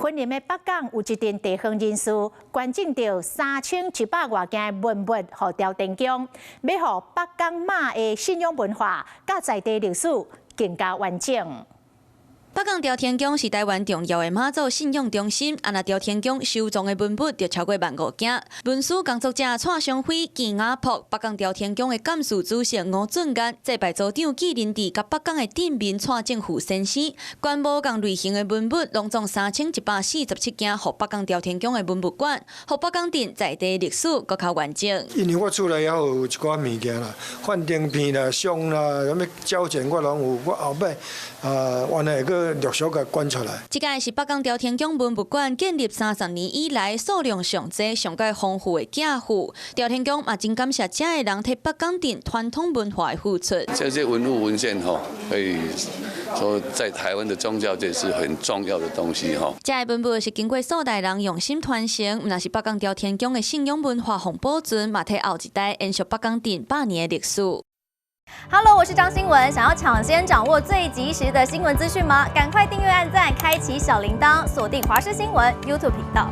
婚姻的北港有一阵地方人士捐赠到3700多件文物予朝天宫，要予北港妈的信仰文化甲在地历史更加完整。 北港朝天宫是台湾重要的妈祖信仰中心，那朝天宫收藏的文物就超过15000件。文书工作者蔡尚辉、纪雅璞，北港朝天宫的干事主席吴俊元，祭拜组长纪仁智，甲北港的镇民蔡政府先生，全部共类型的文物拢总3147件，予北港朝天宫的文物馆，予北港镇在地历史更较完整。因为我厝内也有一寡物件啦，幻灯片啦、香啦、什么胶卷我拢有，我后摆原来个。 陆续甲捐出来。这个是北港朝天宫文物馆建立30年以来数量上济、上界丰富的家户。朝天宫嘛真感谢这个人替北港镇传统文化的付出。这些文物文献可以说在台湾的宗教界是很重要的东西这个文物是经过数代人用心传承，那是北港朝天宫的信仰文化红保存，嘛替后一代延续北港镇100年的历史。 Hello， 我是张新文。想要抢先掌握最及时的新闻资讯吗？赶快订阅、按赞、开启小铃铛，锁定华视新闻 YouTube 频道。